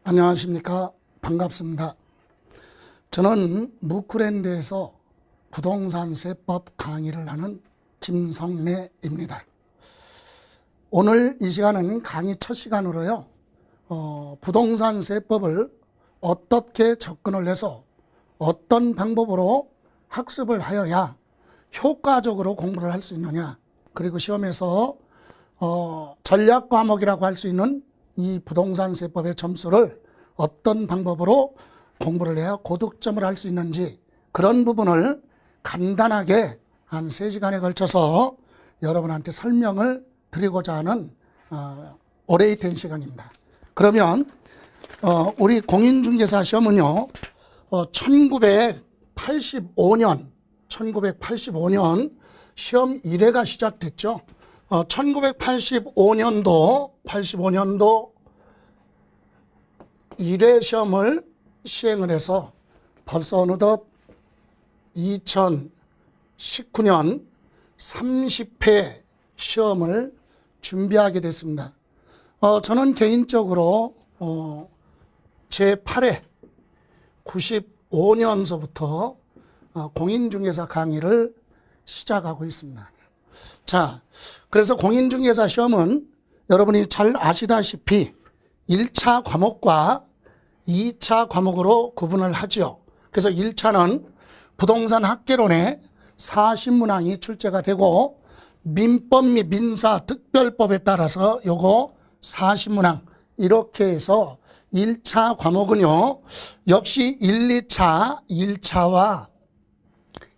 안녕하십니까. 반갑습니다. 저는 무크랜드에서 부동산세법 강의를 하는 김성래입니다. 오늘 이 시간은 강의 첫 시간으로요. 부동산세법을 어떻게 접근을 해서 어떤 방법으로 학습을 하여야 효과적으로 공부를 할 수 있느냐, 그리고 시험에서 전략 과목이라고 할 수 있는 이 부동산세법의 점수를 어떤 방법으로 공부를 해야 고득점을 할 수 있는지, 그런 부분을 간단하게 한 3시간에 걸쳐서 여러분한테 설명을 드리고자 하는 오래된 시간입니다. 그러면 우리 공인중개사 시험은요, 1985년 시험 1회가 시작됐죠. 1985년도 1회 시험을 시행을 해서 벌써 어느덧 2019년 30회 시험을 준비하게 됐습니다. 저는 개인적으로 제8회 95년서부터 공인중개사 강의를 시작하고 있습니다. 자, 그래서 공인중개사 시험은 여러분이 잘 아시다시피 1차 과목과 2차 과목으로 구분을 하죠. 그래서 1차는 부동산 학개론에 40문항이 출제가 되고, 민법 및 민사 특별법에 따라서 요거 40문항, 이렇게 해서 1차 과목은요, 역시 1차와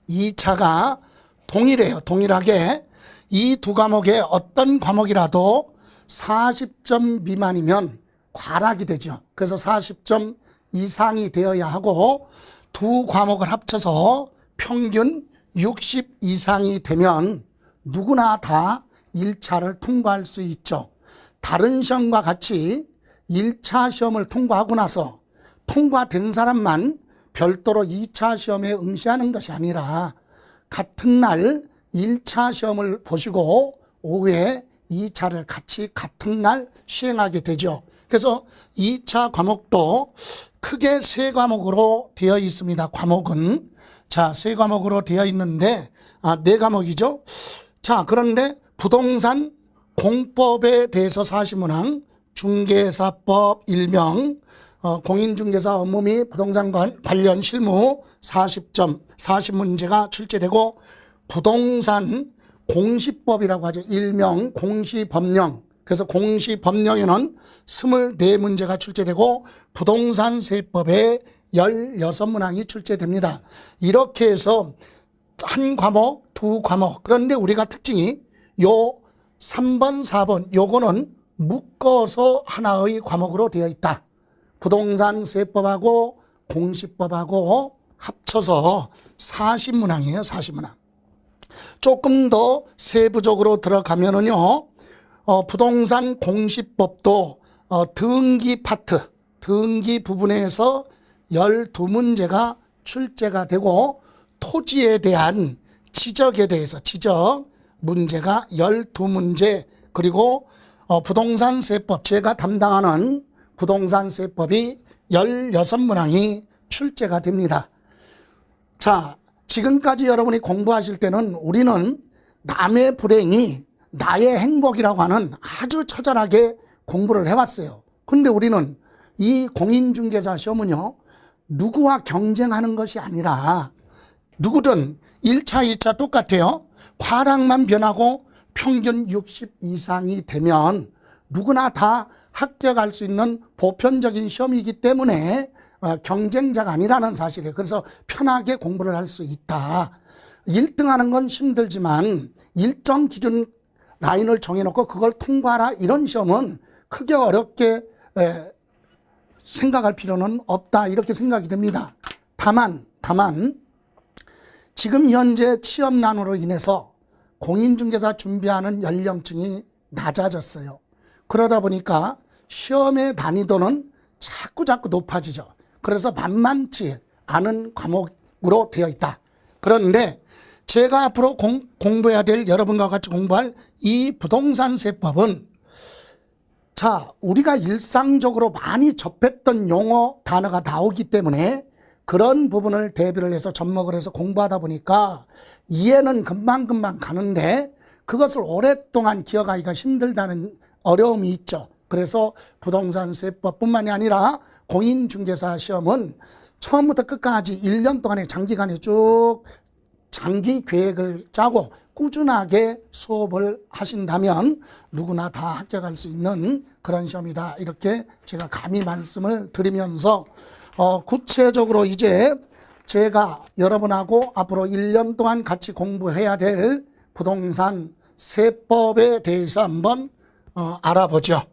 2차가 동일해요. 동일하게 이 두 과목의 어떤 과목이라도 40점 미만이면 과락이 되죠. 그래서 40점 이상이 되어야 하고, 두 과목을 합쳐서 평균 60 이상이 되면 누구나 다 1차를 통과할 수 있죠. 다른 시험과 같이 1차 시험을 통과하고 나서 통과된 사람만 별도로 2차 시험에 응시하는 것이 아니라, 같은 날 1차 시험을 보시고 오후에 2차를 같이 같은 날 시행하게 되죠. 그래서 2차 과목도 크게 3과목으로 되어 있습니다. 과목은. 자, 3과목으로 되어 있는데, 4과목이죠. 자, 그런데 부동산 공법에 대해서 40문항, 중개사법 일명, 공인중개사 업무 및 부동산 관련 실무 40점, 40문제가 출제되고, 부동산 공시법이라고 하죠. 일명 공시법령. 그래서 공시법령에는 24문제가 출제되고, 부동산세법에 16문항이 출제됩니다. 이렇게 해서 한 과목, 두 과목. 그런데 우리가 특징이 요 3번, 4번, 요거는 묶어서 하나의 과목으로 되어 있다. 부동산세법하고 공시법하고 합쳐서 40문항이에요. 40문항. 조금 더 세부적으로 들어가면은요, 부동산 공시법도 등기 파트, 등기 부분에서 12문제가 출제가 되고, 토지에 대한 지적에 대해서 지적 문제가 12문제, 그리고 부동산세법, 제가 담당하는 부동산세법이 16문항이 출제가 됩니다. 자, 지금까지 여러분이 공부하실 때는 우리는 남의 불행이 나의 행복이라고 하는 아주 처절하게 공부를 해왔어요. 근데 우리는 이 공인중개사 시험은요, 누구와 경쟁하는 것이 아니라 누구든 1차, 2차 똑같아요. 과락만 변하고 평균 60 이상이 되면 누구나 다 합격할 수 있는 보편적인 시험이기 때문에 경쟁자가 아니라는 사실이에요. 그래서 편하게 공부를 할 수 있다. 1등하는 건 힘들지만 일정 기준 라인을 정해놓고 그걸 통과하라, 이런 시험은 크게 어렵게 생각할 필요는 없다, 이렇게 생각이 됩니다. 다만 지금 현재 취업난으로 인해서 공인중개사 준비하는 연령층이 낮아졌어요. 그러다 보니까 시험의 난이도는 자꾸 높아지죠. 그래서 만만치 않은 과목으로 되어 있다. 그런데 제가 앞으로 공부해야 될, 여러분과 같이 공부할 이 부동산세법은 자, 우리가 일상적으로 많이 접했던 용어, 단어가 나오기 때문에 그런 부분을 대비를 해서 접목을 해서 공부하다 보니까 이해는 금방금방 가는데 그것을 오랫동안 기억하기가 힘들다는 어려움이 있죠. 그래서 부동산세법뿐만이 아니라 공인중개사 시험은 처음부터 끝까지 1년 동안의 장기간에 쭉 장기 계획을 짜고 꾸준하게 수업을 하신다면 누구나 다 합격할 수 있는 그런 시험이다. 이렇게 제가 감히 말씀을 드리면서 구체적으로 이제 제가 여러분하고 앞으로 1년 동안 같이 공부해야 될 부동산 세법에 대해서 한번 알아보죠.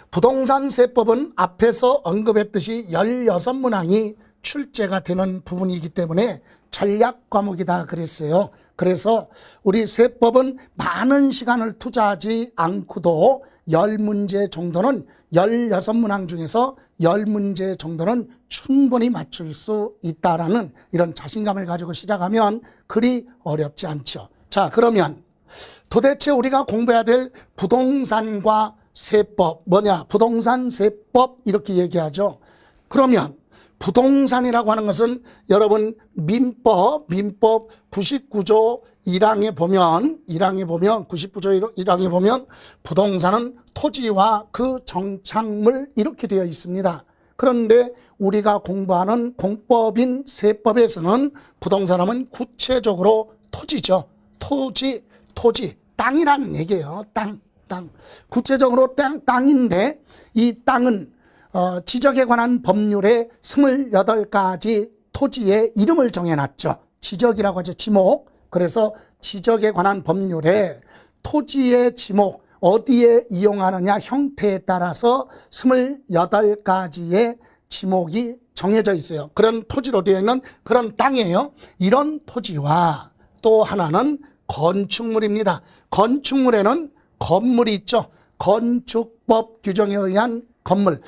부동산 세법은 앞에서 언급했듯이 16문항이 출제가 되는 부분이기 때문에 전략 과목이다 그랬어요. 그래서 우리 세법은 많은 시간을 투자하지 않고도 10문제 정도는 16문항 중에서 10문제 정도는 충분히 맞출 수 있다라는 이런 자신감을 가지고 시작하면 그리 어렵지 않죠. 자, 그러면 도대체 우리가 공부해야 될 부동산과 세법 뭐냐? 부동산 세법 이렇게 얘기하죠. 그러면 부동산이라고 하는 것은 여러분 민법 99조 1항에 보면 99조 1항에 보면 부동산은 토지와 그 정착물 이렇게 되어 있습니다. 그런데 우리가 공부하는 공법인 세법에서는 부동산하면 구체적으로 토지죠. 토지 땅이라는 얘기예요. 땅. 구체적으로 땅인데 이 땅은 지적에 관한 법률에 28가지 토지의 이름을 정해놨죠. 지적이라고 하죠. 지목. 그래서 지적에 관한 법률에 토지의 지목, 어디에 이용하느냐 형태에 따라서 28가지의 지목이 정해져 있어요. 그런 토지로 되어 있는 그런 땅이에요. 이런 토지와 또 하나는 건축물입니다. 건축물에는 건물이 있죠. 건축법 규정에 의한 건물.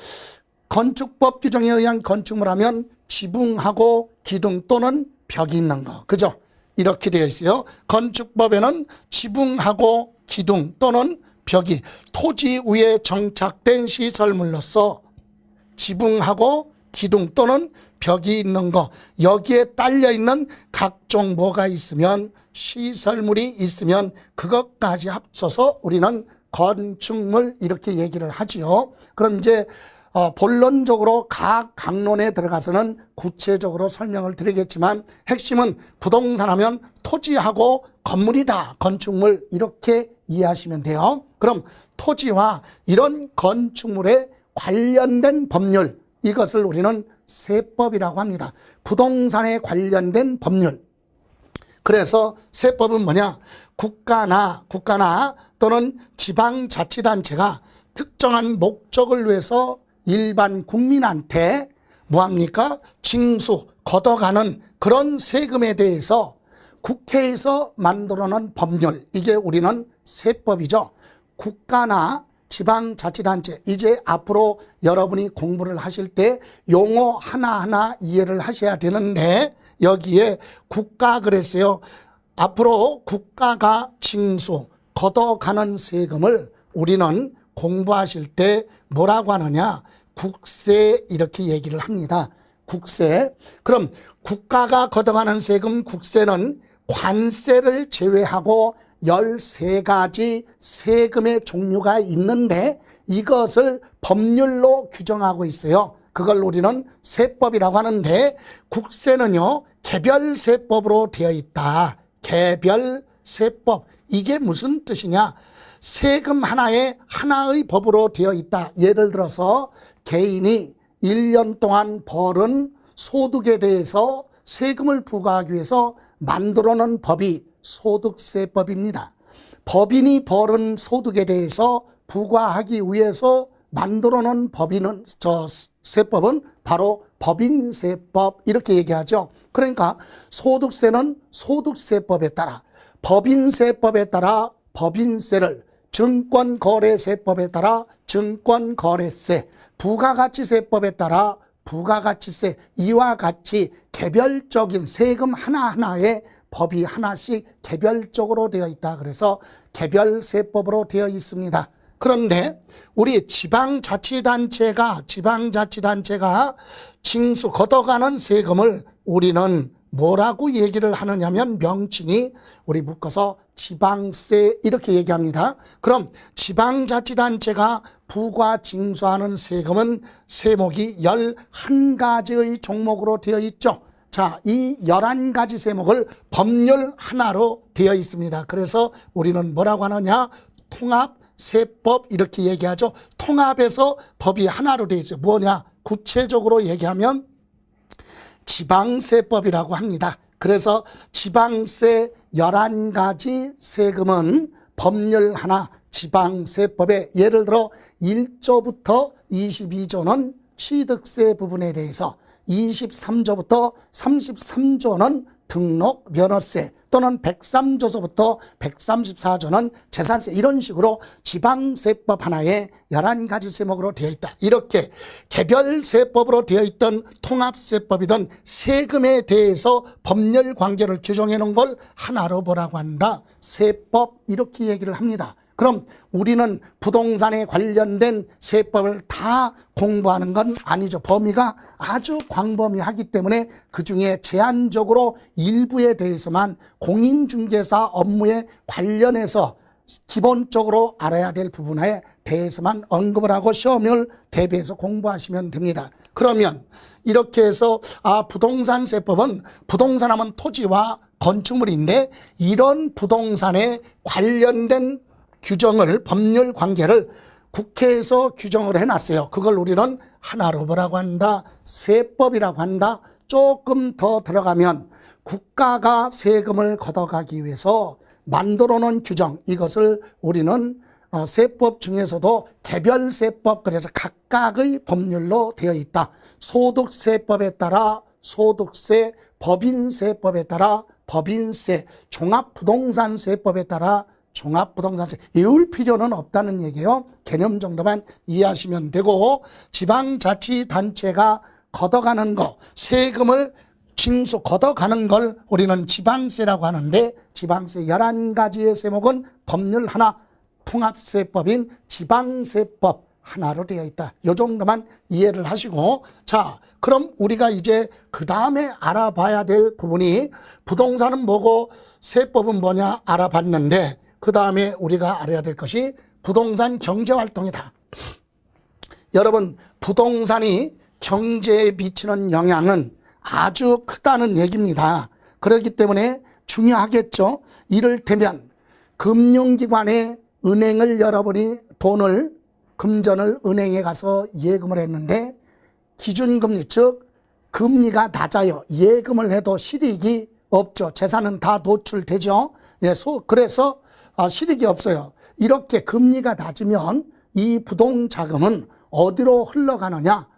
건축법 규정에 의한 건축물 하면 지붕하고 기둥 또는 벽이 있는 거. 그죠? 이렇게 되어 있어요. 건축법에는 지붕하고 기둥 또는 벽이 토지 위에 정착된 시설물로서 지붕하고 기둥 또는 벽이 있는 거, 여기에 딸려 있는 각종 뭐가 있으면 시설물이 있으면 그것까지 합쳐서 우리는 건축물 이렇게 얘기를 하지요. 그럼 이제 본론적으로 각 강론에 들어가서는 구체적으로 설명을 드리겠지만 핵심은 부동산 하면 토지하고 건물이다. 건축물 이렇게 이해하시면 돼요. 그럼 토지와 이런 건축물에 관련된 법률 이것을 우리는 세법이라고 합니다. 부동산에 관련된 법률. 그래서 세법은 뭐냐? 국가나 또는 지방자치단체가 특정한 목적을 위해서 일반 국민한테 뭐합니까? 징수, 걷어가는 그런 세금에 대해서 국회에서 만들어놓은 법률, 이게 우리는 세법이죠. 국가나 지방자치단체, 이제 앞으로 여러분이 공부를 하실 때 용어 하나하나 이해를 하셔야 되는데 여기에 국가 그랬어요. 앞으로 국가가 징수, 걷어가는 세금을 우리는 공부하실 때 뭐라고 하느냐? 국세 이렇게 얘기를 합니다. 국세. 그럼 국가가 걷어가는 세금 국세는 관세를 제외하고 13가지 세금의 종류가 있는데 이것을 법률로 규정하고 있어요. 그걸 우리는 세법이라고 하는데 국세는요 개별세법으로 되어 있다. 개별세법. 이게 무슨 뜻이냐? 세금 하나의 법으로 되어 있다. 예를 들어서 개인이 1년 동안 벌은 소득에 대해서 세금을 부과하기 위해서 만들어 놓은 법이 소득세법입니다. 법인이 벌은 소득에 대해서 부과하기 위해서 만들어 놓은 세법은 바로 법인세법 이렇게 얘기하죠. 그러니까 소득세는 소득세법에 따라, 법인세법에 따라 법인세를, 증권거래세법에 따라 증권거래세, 부가가치세법에 따라 부가가치세, 이와 같이 개별적인 세금 하나하나에 법이 하나씩 개별적으로 되어 있다. 그래서 개별세법으로 되어 있습니다. 그런데 우리 지방자치단체가 징수 걷어가는 세금을 우리는 뭐라고 얘기를 하느냐면 명칭이 우리 묶어서 지방세 이렇게 얘기합니다. 그럼 지방자치단체가 부과 징수하는 세금은 세목이 11가지의 종목으로 되어 있죠. 자, 이 11가지 세목을 법률 하나로 되어 있습니다. 그래서 우리는 뭐라고 하느냐? 통합세법 이렇게 얘기하죠. 통합해서 법이 하나로 되어 있어요. 뭐냐? 구체적으로 얘기하면 지방세법이라고 합니다. 그래서 지방세 11가지 세금은 법률 하나 지방세법에 예를 들어 1조부터 22조는 취득세 부분에 대해서 23조부터 33조는 등록 면허세 또는 103조서부터 134조는 재산세 이런 식으로 지방세법 하나에 11가지 세목으로 되어 있다. 이렇게 개별세법으로 되어 있던 통합세법이든 세금에 대해서 법률 관계를 규정해 놓은 걸 하나로 뭐라고 한다? 세법 이렇게 얘기를 합니다. 그럼 우리는 부동산에 관련된 세법을 다 공부하는 건 아니죠. 범위가 아주 광범위하기 때문에 그중에 제한적으로 일부에 대해서만 공인중개사 업무에 관련해서 기본적으로 알아야 될 부분에 대해서만 언급을 하고 시험을 대비해서 공부하시면 됩니다. 그러면 이렇게 해서 부동산 세법은 부동산하면 토지와 건축물인데 이런 부동산에 관련된 규정을 법률 관계를 국회에서 규정을 해놨어요. 그걸 우리는 하나로 뭐라고 한다? 세법이라고 한다. 조금 더 들어가면 국가가 세금을 걷어가기 위해서 만들어 놓은 규정 이것을 우리는 세법 중에서도 개별세법 그래서 각각의 법률로 되어 있다. 소득세법에 따라 소득세, 법인세법에 따라 법인세, 종합부동산세법에 따라 종합부동산세 외울 필요는 없다는 얘기예요. 개념 정도만 이해하시면 되고 지방자치단체가 걷어가는 거 세금을 징수 걷어가는 걸 우리는 지방세라고 하는데 지방세 11가지의 세목은 법률 하나 통합세법인 지방세법 하나로 되어 있다. 이 정도만 이해를 하시고 자 그럼 우리가 이제 그 다음에 알아봐야 될 부분이 부동산은 뭐고 세법은 뭐냐 알아봤는데 그 다음에 우리가 알아야 될 것이 부동산 경제활동이다. 여러분 부동산이 경제에 미치는 영향은 아주 크다는 얘기입니다. 그렇기 때문에 중요하겠죠. 이를테면 금융기관에 은행을 여러분이 돈을 금전을 은행에 가서 예금을 했는데 기준금리 즉 금리가 낮아요. 예금을 해도 실익이 없죠. 재산은 다 노출되죠. 그래서 실익이 없어요. 이렇게 금리가 낮으면 이 부동자금은 어디로 흘러가느냐?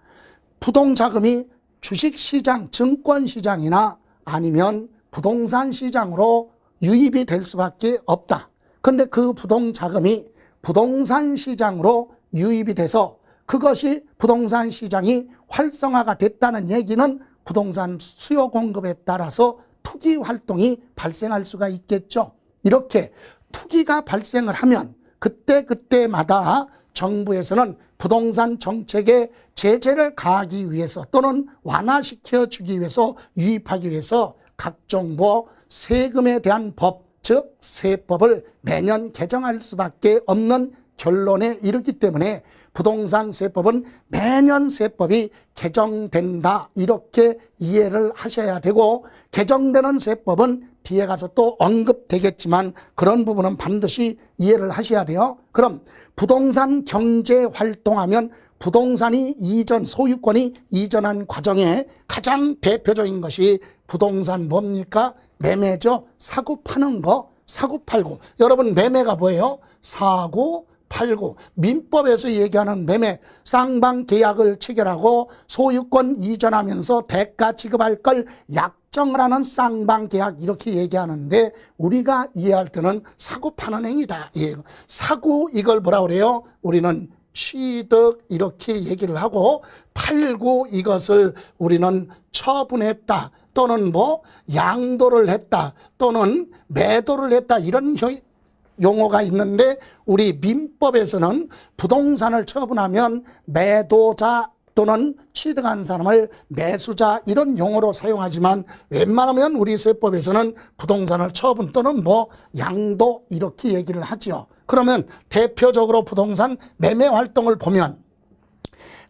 부동자금이 주식시장, 증권시장이나 아니면 부동산 시장으로 유입이 될 수밖에 없다. 그런데 그 부동자금이 부동산 시장으로 유입이 돼서 그것이 부동산 시장이 활성화가 됐다는 얘기는 부동산 수요 공급에 따라서 투기 활동이 발생할 수가 있겠죠. 이렇게 투기가 발생을 하면 그때마다 정부에서는 부동산 정책에 제재를 가하기 위해서 또는 완화시켜 주기 위해서 유입하기 위해서 각종 세금에 대한 법, 즉 세법을 매년 개정할 수밖에 없는 결론에 이르기 때문에 부동산 세법은 매년 세법이 개정된다 이렇게 이해를 하셔야 되고 개정되는 세법은 뒤에 가서 또 언급되겠지만 그런 부분은 반드시 이해를 하셔야 돼요. 그럼 부동산 경제 활동하면 부동산이 소유권이 이전한 과정에 가장 대표적인 것이 부동산 뭡니까? 매매죠. 사고 파는 거, 사고 팔고. 여러분 매매가 뭐예요? 사고 팔고. 민법에서 얘기하는 매매, 쌍방 계약을 체결하고 소유권 이전하면서 대가 지급할 걸 약정을 하는 쌍방 계약 이렇게 얘기하는데 우리가 이해할 때는 사고 파는 행위다. 사고 이걸 뭐라 그래요? 우리는 취득 이렇게 얘기를 하고 팔고 이것을 우리는 처분했다 또는 양도를 했다 또는 매도를 했다 이런 용어가 있는데 우리 민법에서는 부동산을 처분하면 매도자 또는 취득한 사람을 매수자 이런 용어로 사용하지만 웬만하면 우리 세법에서는 부동산을 처분 또는 양도 이렇게 얘기를 하죠. 그러면 대표적으로 부동산 매매 활동을 보면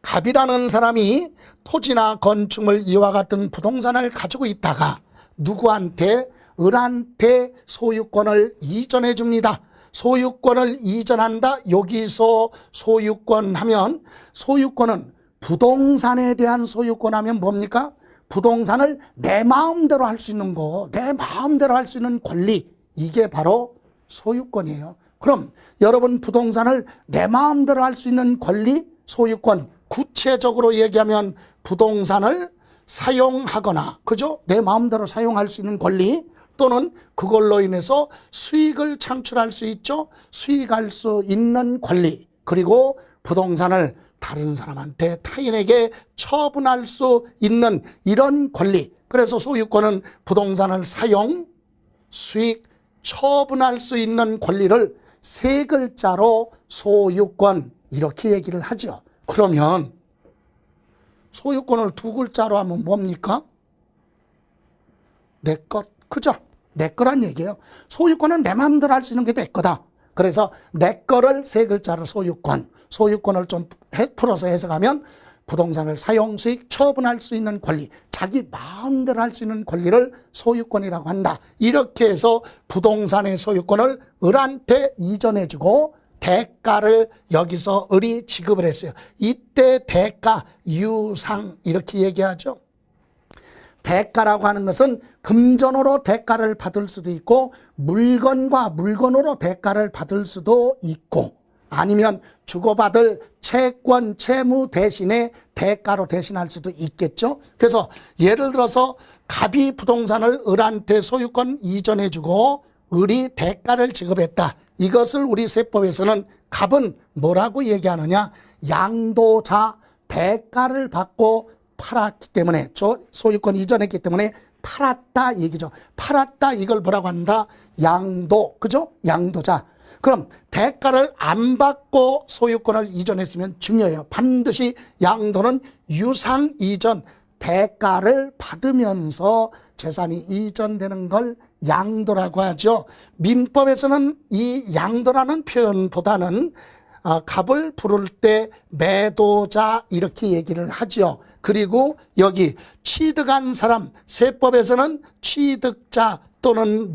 갑이라는 사람이 토지나 건축물 이와 같은 부동산을 가지고 있다가 누구한테? 을한테 소유권을 이전해 줍니다. 소유권을 이전한다. 여기서 소유권 하면 소유권은 부동산에 대한 소유권 하면 뭡니까? 부동산을 내 마음대로 할 수 있는 거, 내 마음대로 할 수 있는 권리, 이게 바로 소유권이에요. 그럼 여러분 부동산을 내 마음대로 할 수 있는 권리, 소유권, 구체적으로 얘기하면 부동산을 사용하거나, 그죠? 내 마음대로 사용할 수 있는 권리, 또는 그걸로 인해서 수익을 창출할 수 있죠. 수익할 수 있는 권리, 그리고 부동산을 다른 사람한테 타인에게 처분할 수 있는 이런 권리. 그래서 소유권은 부동산을 사용, 수익, 처분할 수 있는 권리를 세 글자로 소유권 이렇게 얘기를 하죠. 그러면 소유권을 두 글자로 하면 뭡니까? 내 것, 그죠? 내 거란 얘기예요. 소유권은 내 마음대로 할 수 있는 게 내 거다. 그래서 내 거를 세 글자로 소유권, 소유권을 좀 풀어서 해석하면 부동산을 사용, 수익, 처분할 수 있는 권리, 자기 마음대로 할 수 있는 권리를 소유권이라고 한다. 이렇게 해서 부동산의 소유권을 을한테 이전해주고 대가를 여기서 을이 지급을 했어요. 이때 대가, 유상 이렇게 얘기하죠. 대가라고 하는 것은 금전으로 대가를 받을 수도 있고 물건과 물건으로 대가를 받을 수도 있고 아니면 주고받을 채권, 채무 대신에 대가로 대신할 수도 있겠죠. 그래서 예를 들어서 갑이 부동산을 을한테 소유권 이전해주고 을이 대가를 지급했다. 이것을 우리 세법에서는 갑은 뭐라고 얘기하느냐? 양도자, 대가를 받고 팔았기 때문에, 소유권 이전했기 때문에 팔았다 얘기죠. 팔았다, 이걸 뭐라고 한다? 양도, 그죠? 양도자. 그럼 대가를 안 받고 소유권을 이전했으면 중요해요. 반드시 양도는 유상 이전, 대가를 받으면서 재산이 이전되는 걸 양도라고 하죠. 민법에서는 이 양도라는 표현보다는 갑을 부를 때 매도자 이렇게 얘기를 하죠. 그리고 여기 취득한 사람, 세법에서는 취득자 또는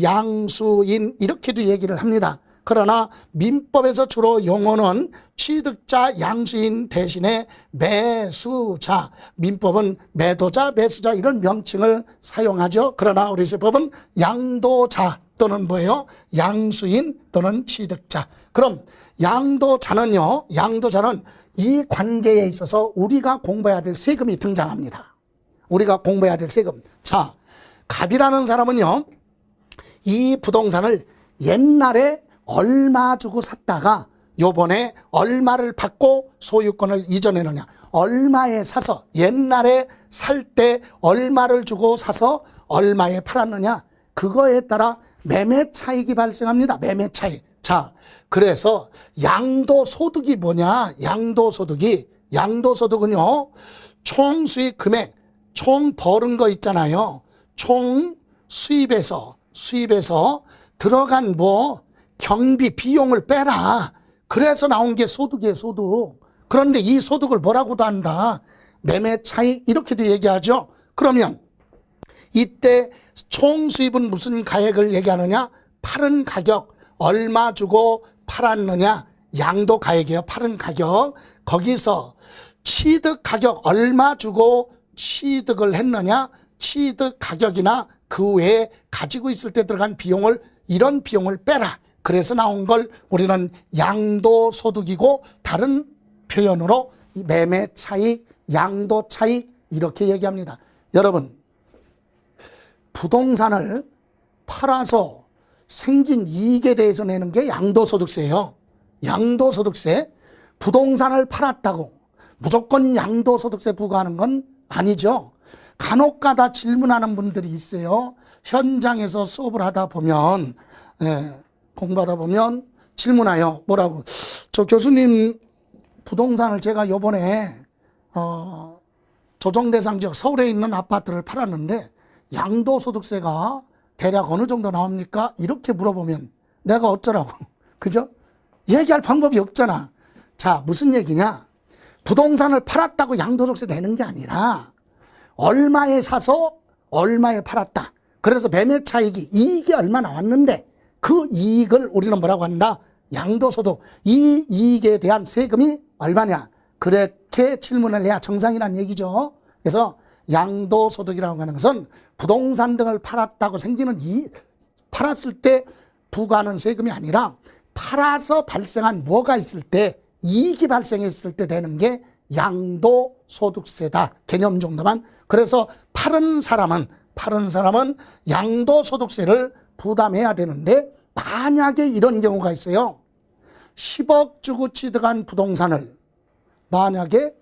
양수인 이렇게도 얘기를 합니다. 그러나 민법에서 주로 용어는 취득자, 양수인 대신에 매수자, 민법은 매도자, 매수자 이런 명칭을 사용하죠. 그러나 우리 세법은 양도자 또는 양수인 또는 취득자. 그럼 양도자는요, 양도자는 이 관계에 있어서 우리가 공부해야 될 세금이 등장합니다. 우리가 공부해야 될 세금. 자, 갑이라는 사람은요, 이 부동산을 옛날에 얼마 주고 샀다가 요번에 얼마를 받고 소유권을 이전해느냐, 얼마에 사서 옛날에 살 때 얼마를 주고 사서 얼마에 팔았느냐, 그거에 따라 매매 차익이 발생합니다. 매매 차익. 자, 그래서 양도소득이 뭐냐? 양도소득은요, 총 수익 금액, 총 벌은 거 있잖아요. 총 수입에서 들어간 경비 비용을 빼라. 그래서 나온 게 소득이에요, 소득. 그런데 이 소득을 뭐라고도 한다? 매매 차익 이렇게도 얘기하죠. 그러면 이때 총 수입은 무슨 가액을 얘기하느냐? 팔은 가격, 얼마 주고 팔았느냐? 양도 가액이에요. 팔은 가격. 거기서 취득 가격, 얼마 주고 취득을 했느냐? 취득 가격이나 그 외에 가지고 있을 때 들어간 비용을, 이런 비용을 빼라. 그래서 나온 걸 우리는 양도소득이고 다른 표현으로 매매 차익, 양도 차익 이렇게 얘기합니다. 여러분, 부동산을 팔아서 생긴 이익에 대해서 내는 게 양도소득세예요. 양도소득세. 부동산을 팔았다고 무조건 양도소득세 부과하는 건 아니죠. 간혹가다 질문하는 분들이 있어요. 현장에서 수업을 하다 보면 공부하다 보면 질문하여 뭐라고, 저 교수님 부동산을 제가 요번에 조정대상 지역 서울에 있는 아파트를 팔았는데 양도소득세가 대략 어느 정도 나옵니까? 이렇게 물어보면 내가 어쩌라고. 그죠? 얘기할 방법이 없잖아. 자, 무슨 얘기냐? 부동산을 팔았다고 양도소득세 내는 게 아니라 얼마에 사서 얼마에 팔았다. 그래서 매매 차익이 이익이 얼마 나왔는데 그 이익을 우리는 뭐라고 한다? 양도소득. 이 이익에 대한 세금이 얼마냐? 그렇게 질문을 해야 정상이라는 얘기죠. 그래서 양도소득이라고 하는 것은 부동산 등을 팔았다고 생기는 팔았을 때 부과하는 세금이 아니라 팔아서 발생한 뭐가 있을 때, 이익이 발생했을 때 되는 게 양도소득세다. 개념 정도만. 그래서 파는 사람은 양도소득세를 부담해야 되는데, 만약에 이런 경우가 있어요. 10억 주고 취득한 부동산을 만약에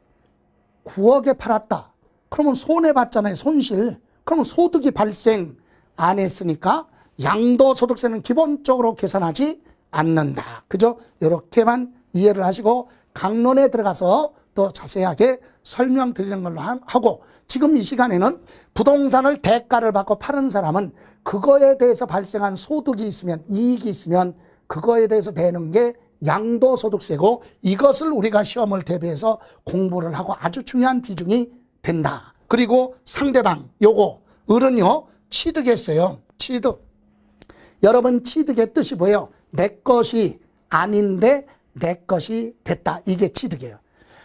9억에 팔았다. 그러면 손해봤잖아요. 손실. 그러면 소득이 발생 안 했으니까 양도소득세는 기본적으로 계산하지 않는다. 그죠? 이렇게만 이해를 하시고 강론에 들어가서 더 자세하게 설명드리는 걸로 하고, 지금 이 시간에는 부동산을 대가를 받고 파는 사람은 그거에 대해서 발생한 소득이 있으면, 이익이 있으면 그거에 대해서 내는 게 양도소득세고, 이것을 우리가 시험을 대비해서 공부를 하고 아주 중요한 비중이 된다. 그리고 상대방, 요거 을은요 취득했어요. 취득. 여러분, 취득의 뜻이 뭐예요? 내 것이 아닌데 내 것이 됐다. 이게 취득이에요.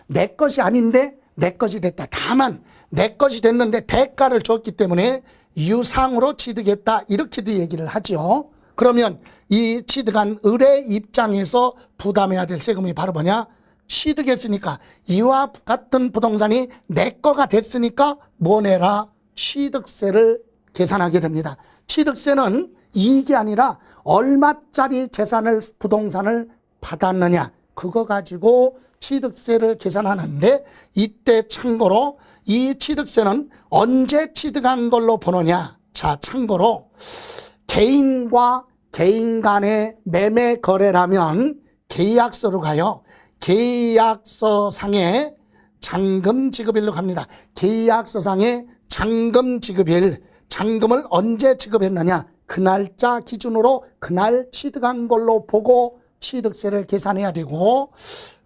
내 것이 아닌데 내 것이 됐다. 다만 내 것이 됐는데 대가를 줬기 때문에 유상으로 취득했다. 이렇게도 얘기를 하죠. 그러면 이 취득한 을의 입장에서 부담해야 될 세금이 바로 뭐냐? 취득했으니까, 이와 같은 부동산이 내 거가 됐으니까 뭐 내라? 취득세를 계산하게 됩니다. 취득세는 이익이 아니라 얼마짜리 재산을, 부동산을 받았느냐, 그거 가지고 취득세를 계산하는데, 이때 참고로 이 취득세는 언제 취득한 걸로 보느냐. 자, 참고로 개인과 개인 간의 매매 거래라면 계약서로 가요. 계약서상의 잔금 지급일로 갑니다. 계약서상의 잔금 지급일, 잔금을 언제 지급했느냐, 그 날짜 기준으로 그날 취득한 걸로 보고 취득세를 계산해야 되고,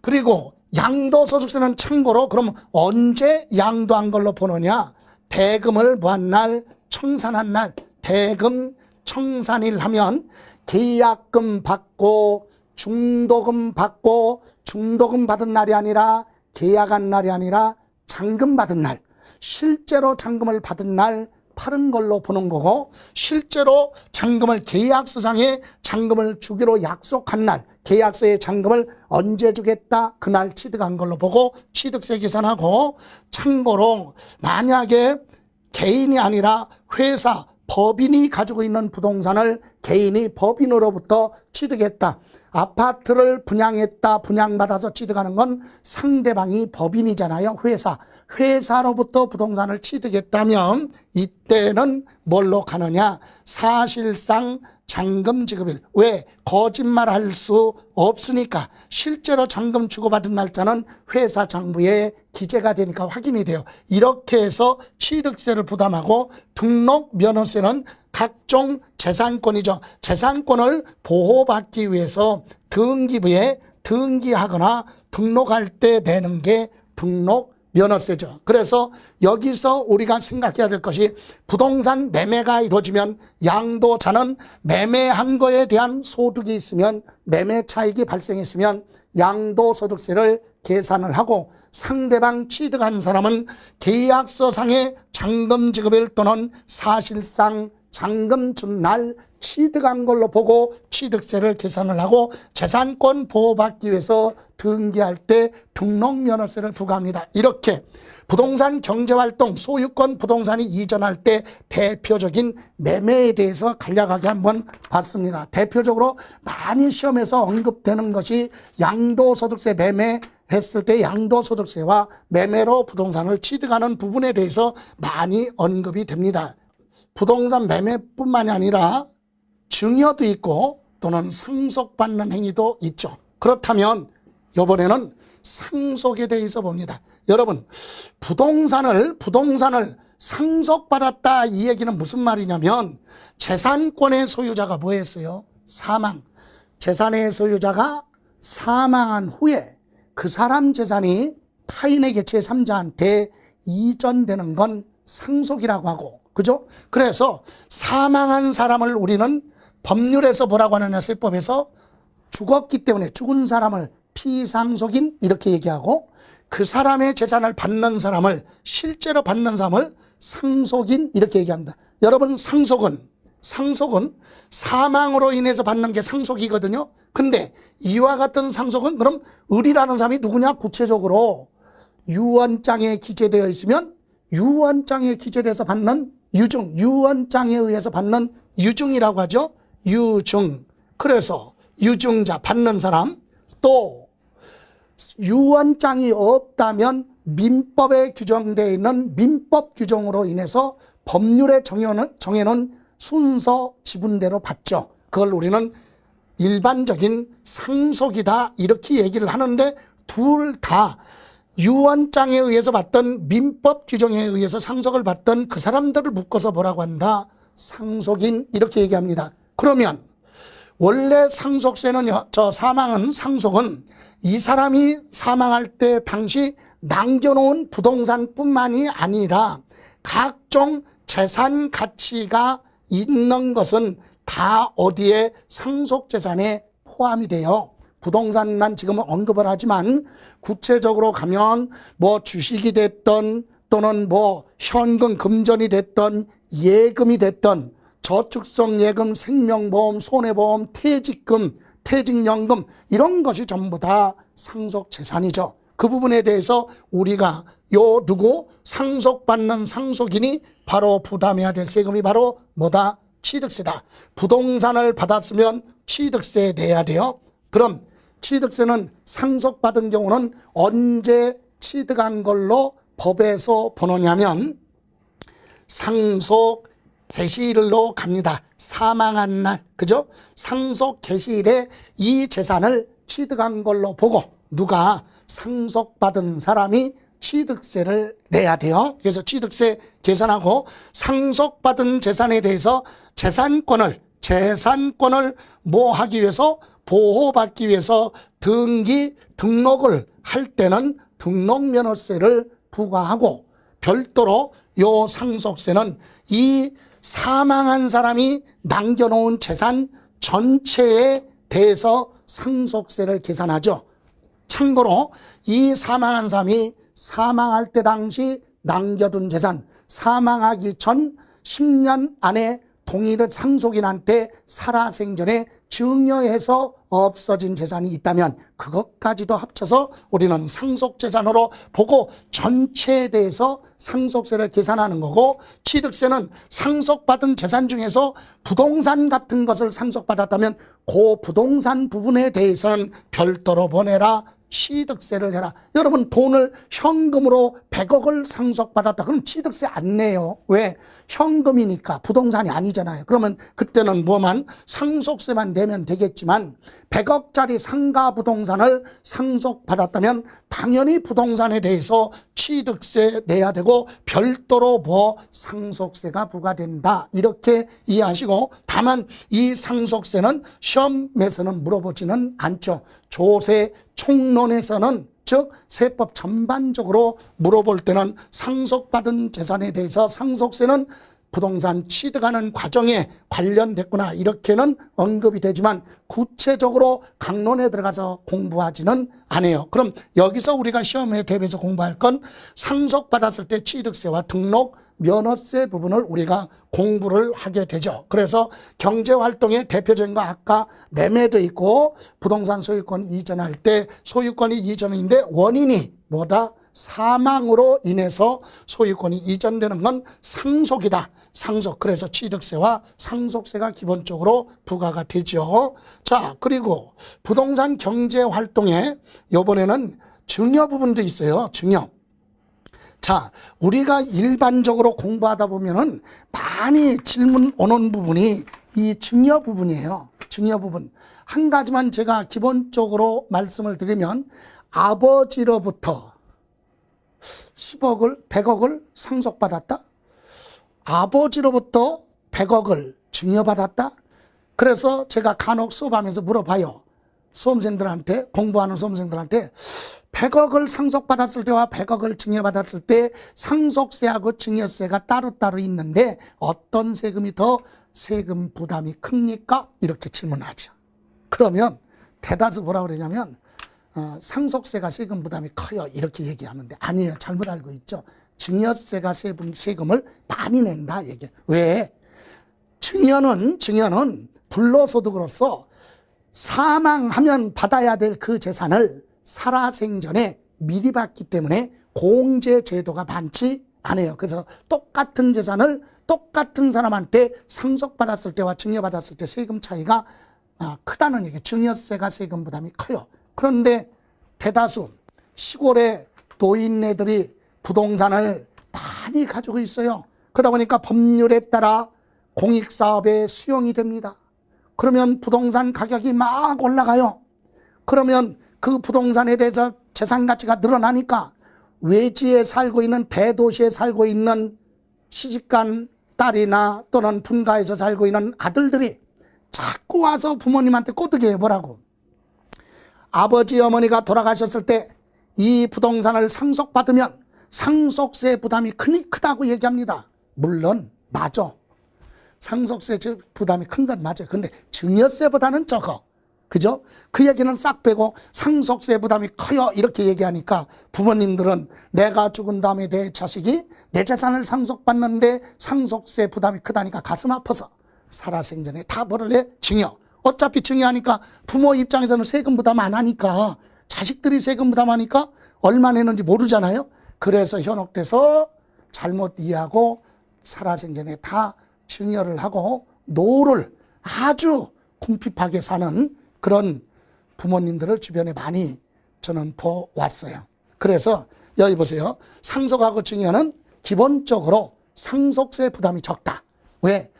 그리고 양도소득세는 참고로 그럼 언제 양도한 걸로 보느냐, 대금을 뭐한 날, 청산한 날, 대금 청산일 하면 계약금 받고 중도금 받고, 중도금 받은 날이 아니라, 계약한 날이 아니라 잔금 받은 날, 실제로 잔금을 받은 날 파는 걸로 보는 거고, 실제로 잔금을, 계약서상에 잔금을 주기로 약속한 날, 계약서에 잔금을 언제 주겠다, 그날 취득한 걸로 보고 취득세 계산하고, 참고로 만약에 개인이 아니라 회사, 법인이 가지고 있는 부동산을 개인이 법인으로부터 취득했다. 아파트를 분양했다, 분양받아서 취득하는 건 상대방이 법인이잖아요. 회사로부터 부동산을 취득했다면 이때는 뭘로 가느냐? 사실상 잔금 지급일. 왜? 거짓말할 수 없으니까. 실제로 잔금 주고받은 날짜는 회사 장부에 기재가 되니까 확인이 돼요. 이렇게 해서 취득세를 부담하고, 등록 면허세는 각종 재산권이죠. 재산권을 보호받기 위해서 등기부에 등기하거나 등록할 때 내는 게 등록 면허세죠. 그래서 여기서 우리가 생각해야 될 것이, 부동산 매매가 이루어지면 양도자는 매매한 거에 대한 소득이 있으면, 매매 차익이 발생했으면 양도소득세를 계산을 하고, 상대방 취득한 사람은 계약서상의 잔금 지급일 또는 사실상 잔금 준 날 취득한 걸로 보고 취득세를 계산을 하고, 재산권 보호받기 위해서 등기할 때 등록면허세를 부과합니다. 이렇게 부동산 경제활동, 소유권 부동산이 이전할 때 대표적인 매매에 대해서 간략하게 한번 봤습니다. 대표적으로 많이 시험에서 언급되는 것이 양도소득세, 매매 했을 때 양도소득세와 매매로 부동산을 취득하는 부분에 대해서 많이 언급이 됩니다. 부동산 매매뿐만이 아니라 증여도 있고 또는 상속받는 행위도 있죠. 그렇다면 이번에는 상속에 대해서 봅니다. 여러분, 부동산을 상속받았다 이 얘기는 무슨 말이냐면 재산권의 소유자가 뭐였어요? 사망. 재산의 소유자가 사망한 후에 그 사람 재산이 타인에게 제3자한테 이전되는 건 상속이라고 하고, 그죠? 그래서 사망한 사람을 우리는 법률에서 뭐라고 하느냐, 세법에서 죽었기 때문에 죽은 사람을 피상속인 이렇게 얘기하고, 그 사람의 재산을 받는 사람을, 실제로 받는 사람을 상속인 이렇게 얘기합니다. 여러분, 상속은 사망으로 인해서 받는 게 상속이거든요. 근데 이와 같은 상속은 그럼 을이라는 사람이 누구냐? 구체적으로 유언장에 기재되어 있으면 유언장에 기재돼서 받는 유증, 유언장에 의해서 받는 유증이라고 하죠. 유증. 그래서 유증자 받는 사람, 또 유언장이 없다면 민법에 규정되어 있는 민법 규정으로 인해서 법률에 정해놓은 순서 지분대로 받죠. 그걸 우리는 일반적인 상속이다 이렇게 얘기를 하는데, 둘 다 유언장에 의해서 받던 민법 규정에 의해서 상속을 받던 그 사람들을 묶어서 뭐라고 한다? 상속인 이렇게 얘기합니다. 그러면 원래 상속세는 사망은 상속은 이 사람이 사망할 때 당시 남겨놓은 부동산뿐만이 아니라 각종 재산 가치가 있는 것은 다 어디에 상속재산에 포함이 돼요. 부동산만 지금은 언급을 하지만 구체적으로 가면 뭐 주식이 됐던 또는 뭐 현금 금전이 됐던 예금이 됐던 저축성 예금, 생명보험, 손해보험, 퇴직금, 퇴직연금 이런 것이 전부 다 상속재산이죠. 그 부분에 대해서 우리가 상속받는 상속인이 바로 부담해야 될 세금이 바로 뭐다? 취득세다. 부동산을 받았으면 취득세 내야 돼요. 그럼 취득세는 상속받은 경우는 언제 취득한 걸로 법에서 보느냐면 상속 개시일로 갑니다. 사망한 날, 그죠? 상속 개시일에 이 재산을 취득한 걸로 보고 누가 상속받은 사람이 취득세를 내야 돼요. 그래서 취득세 계산하고 상속받은 재산에 대해서 재산권을 뭐 하기 위해서 보호받기 위해서 등록을 할 때는 등록면허세를 부과하고 별도로 요 상속세는 이 사망한 사람이 남겨놓은 재산 전체에 대해서 상속세를 계산하죠. 참고로 이 사망한 사람이 사망할 때 당시 남겨둔 재산, 사망하기 전 10년 안에 동일한 상속인한테 살아생전에 증여해서 없어진 재산이 있다면 그것까지도 합쳐서 우리는 상속재산으로 보고 전체에 대해서 상속세를 계산하는 거고, 취득세는 상속받은 재산 중에서 부동산 같은 것을 상속받았다면 그 부동산 부분에 대해서는 별도로 보내라, 취득세를 해라. 여러분, 돈을 현금으로 100억을 상속받았다. 그럼 취득세 안 내요. 왜? 현금이니까, 부동산이 아니잖아요. 그러면 그때는 뭐만 상속세만 내면 되겠지만 100억짜리 상가 부동산을 상속받았다면 당연히 부동산에 대해서 취득세 내야 되고 별도로 뭐 상속세가 부과된다. 이렇게 이해하시고, 다만 이 상속세는 시험에서는 물어보지는 않죠. 조세 총론에서는, 즉 세법 전반적으로 물어볼 때는 상속받은 재산에 대해서 상속세는 부동산 취득하는 과정에 관련됐구나 이렇게는 언급이 되지만 구체적으로 강론에 들어가서 공부하지는 않아요. 그럼 여기서 우리가 시험에 대비해서 공부할 건 상속받았을 때 취득세와 등록 면허세 부분을 우리가 공부를 하게 되죠. 그래서 경제활동의 대표적인 거 아까 매매도 있고 부동산 소유권 이전할 때 소유권이 이전인데 원인이 뭐다? 사망으로 인해서 소유권이 이전되는 건 상속이다. 상속. 그래서 취득세와 상속세가 기본적으로 부과가 되죠. 자, 그리고 부동산 경제 활동에 이번에는 증여 부분도 있어요. 증여. 자, 우리가 일반적으로 공부하다 보면은 많이 질문 오는 부분이 이 증여 부분이에요. 증여 부분. 한 가지만 제가 기본적으로 말씀을 드리면 아버지로부터 10억을, 100억을 상속받았다. 아버지로부터 100억을 증여받았다. 그래서 제가 간혹 수업하면서 물어봐요. 수험생들한테, 공부하는 수험생들한테 100억을 상속받았을 때와 100억을 증여받았을 때 상속세하고 증여세가 따로따로 있는데 어떤 세금이 더 세금 부담이 큽니까? 이렇게 질문하죠. 그러면 대다수 뭐라고 그러냐면 상속세가 세금 부담이 커요. 이렇게 얘기하는데 아니에요. 잘못 알고 있죠. 증여세가 세금을 많이 낸다. 얘기해. 왜? 증여는 불로소득으로서 사망하면 받아야 될 그 재산을 살아생전에 미리 받기 때문에 공제 제도가 많지 않아요. 그래서 똑같은 재산을 똑같은 사람한테 상속받았을 때와 증여받았을 때 세금 차이가 크다는 얘기예요. 증여세가 세금 부담이 커요. 그런데 대다수 시골의 노인네들이 부동산을 많이 가지고 있어요. 그러다 보니까 법률에 따라 공익사업에 수용이 됩니다. 그러면 부동산 가격이 막 올라가요. 그러면 그 부동산에 대해서 재산 가치가 늘어나니까 외지에 살고 있는 대도시에 살고 있는 시집간 딸이나 또는 분가에서 살고 있는 아들들이 자꾸 와서 부모님한테 꼬드게 해보라고. 아버지 어머니가 돌아가셨을 때 이 부동산을 상속받으면 상속세 부담이 크다고 얘기합니다. 물론 맞아. 상속세 부담이 큰 건 맞아요. 근데 증여세보다는 적어. 그죠? 그 얘기는 싹 빼고 상속세 부담이 커요. 이렇게 얘기하니까 부모님들은 내가 죽은 다음에 내 자식이 내 재산을 상속받는데 상속세 부담이 크다니까 가슴 아파서 살아생전에 다 뭐를 해? 증여. 어차피 증여하니까 부모 입장에서는 세금 부담 안 하니까 자식들이 세금 부담하니까 얼마 내는지 모르잖아요. 그래서 현혹돼서 잘못 이해하고 살아생전에 다 증여를 하고 노를 아주 궁핍하게 사는 그런 부모님들을 주변에 많이 저는 보았어요. 그래서 여기 보세요. 상속하고 증여는 기본적으로 상속세 부담이 적다. 왜?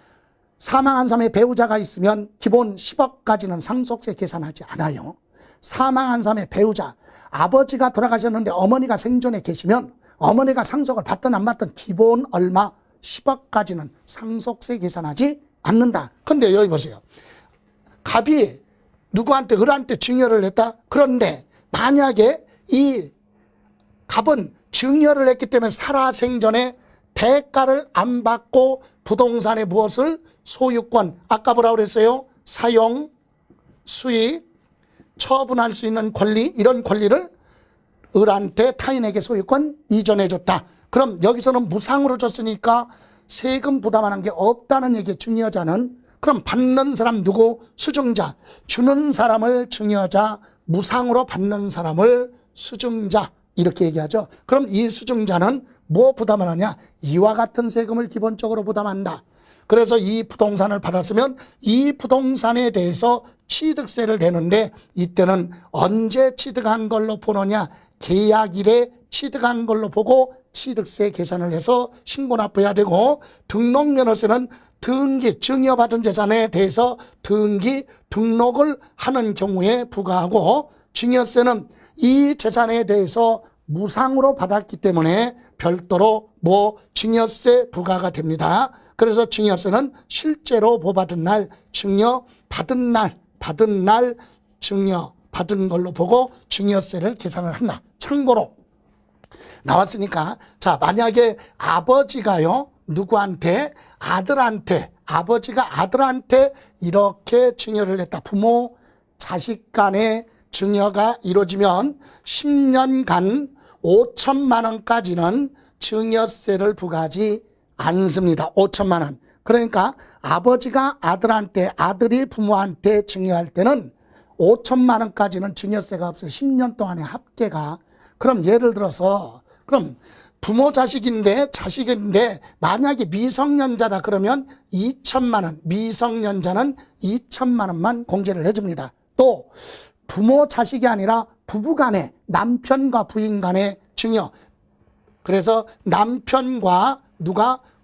사망한 사람의 배우자가 있으면 기본 10억까지는 상속세 계산하지 않아요. 사망한 사람의 배우자, 아버지가 돌아가셨는데 어머니가 생존에 계시면 어머니가 상속을 받든 안 받든 기본 얼마 10억까지는 상속세 계산하지 않는다. 근데 여기 보세요. 갑이 누구한테 을한테 증여를 했다. 그런데 만약에 이 갑은 증여를 했기 때문에 살아생전에 대가를 안 받고 부동산의 무엇을 소유권, 아까 뭐라고 그랬어요? 사용, 수익, 처분할 수 있는 권리, 이런 권리를 을한테 타인에게 소유권 이전해 줬다. 그럼 여기서는 무상으로 줬으니까 세금 부담하는 게 없다는 얘기예요. 증여자는. 그럼 받는 사람 누구? 수증자. 주는 사람을 증여자, 무상으로 받는 사람을 수증자. 이렇게 얘기하죠. 그럼 이 수증자는 뭐 부담하느냐? 이와 같은 세금을 기본적으로 부담한다. 그래서 이 부동산을 받았으면 이 부동산에 대해서 취득세를 내는데 이때는 언제 취득한 걸로 보느냐? 계약일에 취득한 걸로 보고 취득세 계산을 해서 신고 납부해야 되고, 등록면허세는 등기, 증여받은 재산에 대해서 등록을 하는 경우에 부과하고, 증여세는 이 재산에 대해서 무상으로 받았기 때문에 별도로 증여세 부과가 됩니다. 그래서 증여세는 실제로 보받은 날, 증여받은 날, 증여받은 걸로 보고 증여세를 계산을 한다. 참고로 나왔으니까, 자, 만약에 아버지가요, 누구한테? 아들한테, 아버지가 아들한테 이렇게 증여를 했다. 부모, 자식 간의 증여가 이루어지면 10년간 5천만 원까지는 증여세를 부과하지 않습니다. 5천만 원. 그러니까 아버지가 아들한테, 아들이 부모한테 증여할 때는 5천만 원까지는 증여세가 없어요. 10년 동안의 합계가. 그럼 예를 들어서, 그럼 부모 자식인데 만약에 미성년자다 그러면 2천만 원, 미성년자는 2천만 원만 공제를 해줍니다. 또 부모 자식이 아니라 부부간에, 남편과 부인 간의 증여. 그래서 남편과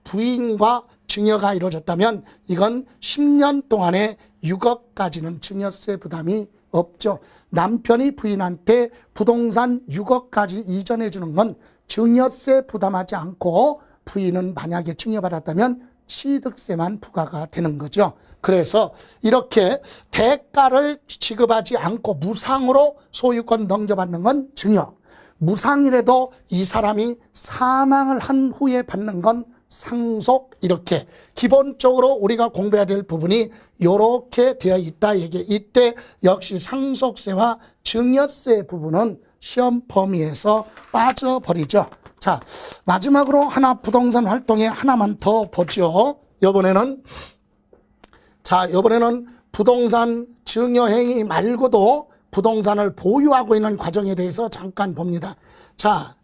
부인과 증여가 이루어졌다면 이건 10년 동안의 6억까지는 증여세 부담이 없죠. 남편이 부인한테 부동산 6억까지 이전해 주는 건 증여세 부담하지 않고 부인은 만약에 증여받았다면 취득세만 부과가 되는 거죠. 그래서 이렇게 대가를 지급하지 않고 무상으로 소유권 넘겨받는 건 증여. 무상이라도 이 사람이 사망을 한 후에 받는 건 상속. 이렇게 기본적으로 우리가 공부해야 될 부분이 이렇게 되어 있다. 이때 역시 상속세와 증여세 부분은 시험 범위에서 빠져버리죠. 자, 마지막으로 하나 부동산 활동에 하나만 더 보죠. 이번에는 부동산 증여행위 말고도 부동산을 보유하고 있는 과정에 대해서 잠깐 봅니다. 자,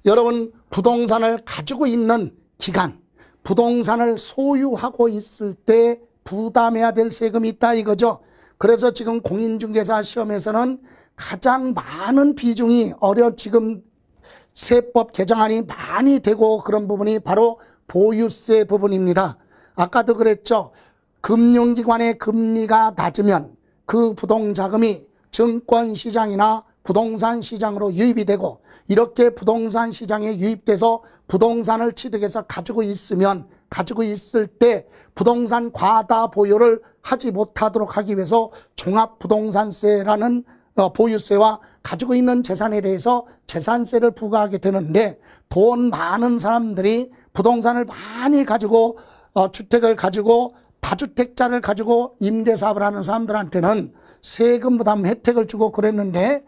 여러분 부동산을 가지고 있는 기간, 부동산을 소유하고 있을 때 부담해야 될 세금이 있다 이거죠. 그래서 지금 공인중개사 시험에서는 가장 많은 비중이 지금 세법 개정안이 많이 되고 그런 부분이 바로 보유세 부분입니다. 아까도 그랬죠. 금융기관의 금리가 낮으면 그 부동자금이 증권시장이나 부동산 시장으로 유입이 되고, 이렇게 부동산 시장에 유입돼서 부동산을 취득해서 가지고 있을 때 부동산 과다 보유를 하지 못하도록 하기 위해서 종합부동산세라는 보유세와 가지고 있는 재산에 대해서 재산세를 부과하게 되는데, 돈 많은 사람들이 부동산을 많이 가지고 주택을 가지고 다주택자를 가지고 임대사업을 하는 사람들한테는 세금 부담 혜택을 주고 그랬는데,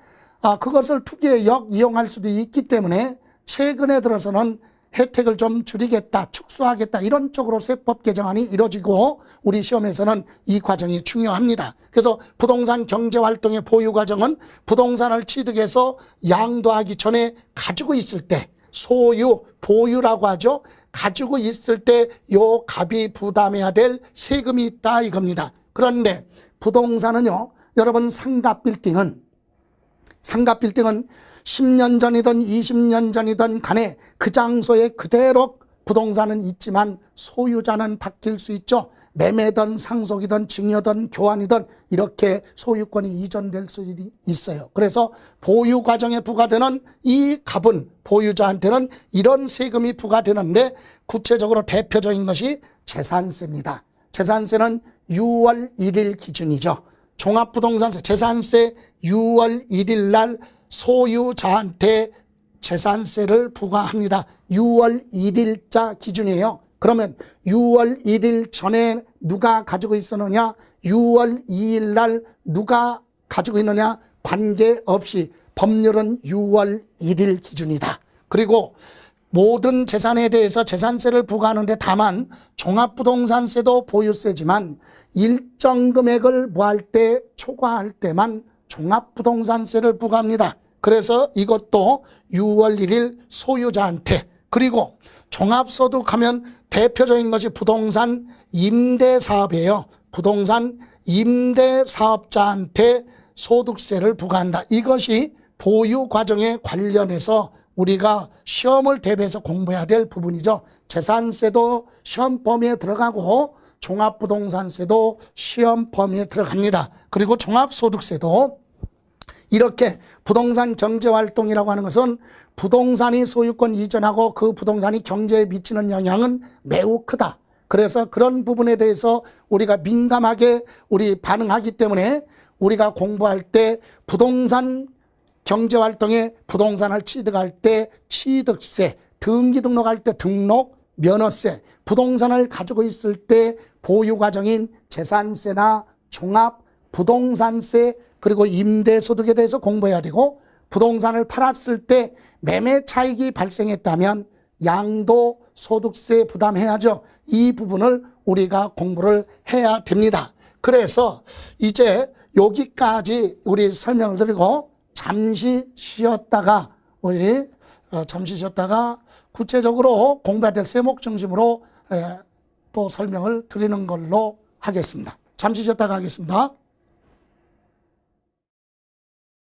그것을 투기에 역이용할 수도 있기 때문에 최근에 들어서는 혜택을 좀 줄이겠다, 축소하겠다, 이런 쪽으로 세법 개정안이 이루어지고 우리 시험에서는 이 과정이 중요합니다. 그래서 부동산 경제활동의 보유 과정은 부동산을 취득해서 양도하기 전에 가지고 있을 때, 소유, 보유라고 하죠. 가지고 있을 때 요 갑이 부담해야 될 세금이 있다 이겁니다. 그런데 부동산은요, 여러분 상가빌딩은 10년 전이든 20년 전이든 간에 그 장소에 그대로 부동산은 있지만 소유자는 바뀔 수 있죠. 매매든 상속이든 증여든 교환이든 이렇게 소유권이 이전될 수 있어요. 그래서 보유 과정에 부과되는 이 값은 보유자한테는 이런 세금이 부과되는데, 구체적으로 대표적인 것이 재산세입니다. 재산세는 6월 1일 기준이죠. 종합부동산세 재산세 6월 1일 날 소유자한테 재산세를 부과합니다. 6월 1일자 기준이에요. 그러면 6월 1일 전에 누가 가지고 있었느냐, 6월 2일 날 누가 가지고 있느냐 관계없이 법률은 6월 1일 기준이다. 그리고 모든 재산에 대해서 재산세를 부과하는데, 다만 종합부동산세도 보유세지만 일정 금액을 초과할 때만 종합부동산세를 부과합니다. 그래서 이것도 6월 1일 소유자한테, 그리고 종합소득하면 대표적인 것이 부동산 임대사업이에요. 부동산 임대사업자한테 소득세를 부과한다. 이것이 보유 과정에 관련해서 우리가 시험을 대비해서 공부해야 될 부분이죠. 재산세도 시험 범위에 들어가고 종합부동산세도 시험 범위에 들어갑니다. 그리고 종합소득세도 이렇게 부동산 경제활동이라고 하는 것은 부동산이 소유권 이전하고 그 부동산이 경제에 미치는 영향은 매우 크다. 그래서 그런 부분에 대해서 우리가 민감하게 반응하기 때문에 우리가 공부할 때 부동산 경제활동에 부동산을 취득할 때 취득세, 등기 등록할 때 등록, 면허세, 부동산을 가지고 있을 때 보유 과정인 재산세나 종합부동산세, 그리고 임대소득에 대해서 공부해야 되고, 부동산을 팔았을 때 매매 차익이 발생했다면 양도소득세 부담해야죠. 이 부분을 우리가 공부를 해야 됩니다. 그래서 이제 여기까지 우리 설명을 드리고 잠시 쉬었다가 구체적으로 공부해야 될 세목 중심으로 또 설명을 드리는 걸로 하겠습니다. 잠시 쉬었다가 하겠습니다.